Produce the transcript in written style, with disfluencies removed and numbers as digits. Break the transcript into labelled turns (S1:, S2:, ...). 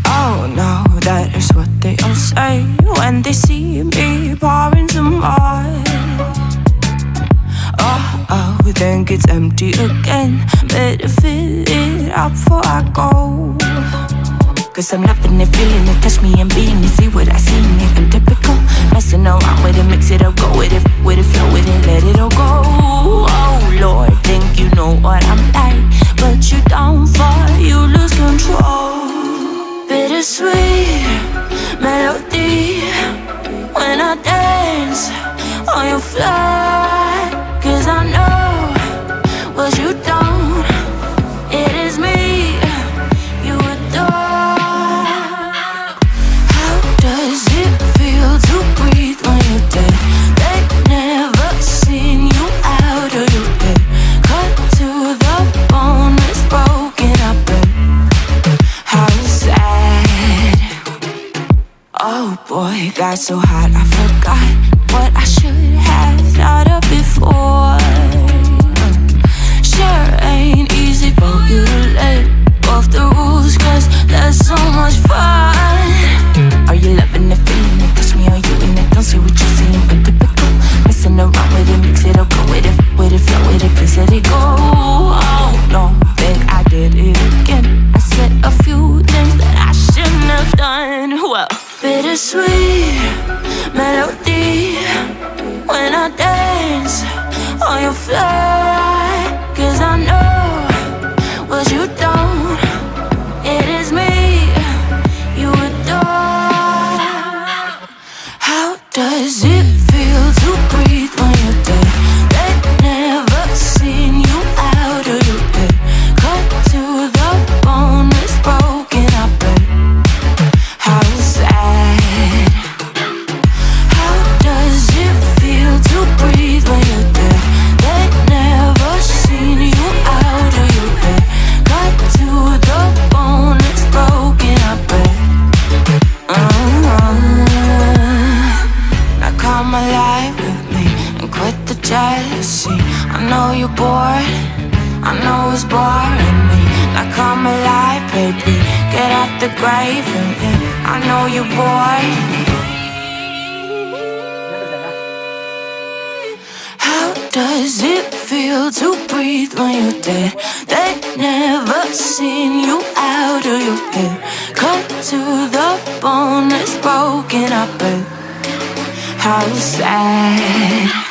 S1: Oh no, that is what they all say when they see me pouring some more. Oh, think it's empty again. Better fill it up before I go. Cause I'm loving it, feeling it, touch me and being it. See what I see in it, I'm typical. Messing around with it, mix it up, go with it, flow with it, let it all go. Oh Lord, think you know what I'm like, but you don't fall, you lose control. Bittersweet melody when I dance on your fly. Cause I know what you don't, it is me you adore. How does it feel to breathe when you're dead? They've never seen you out of your head. Cut to the bone, it's broken up and how sad. Oh boy, got so hot I forgot what I should have thought of before. Sure ain't easy for you to let go of the rules, cause there's so much fun. Are you loving it, feeling it, touch me, are you in it? Don't see what you're seeing, but typical. Messing around with it, mix it up, go with it, flow with it, please let it go. Oh no, think I did it again. I said a few things that I shouldn't have done. Well, bittersweet melody when I dance on your fly. Cause I know what you don't, it is me you adore. How does it feel to breathe when you're dead? They've never seen you out of your head. Cut to the bone, it's broken up and how sad. How does it feel to breathe when you're dead? They've never seen you out of your head. Cut to the bone, it's broken up Now come alive with me and quit the jealousy. I know you're bored, I know it's boring me. Now come alive, baby, get out the grave and yeah, I know you're bored. How does it feel to breathe when you're dead? They've never seen you out of your head. Cut to the bone, it's broken up and how sad.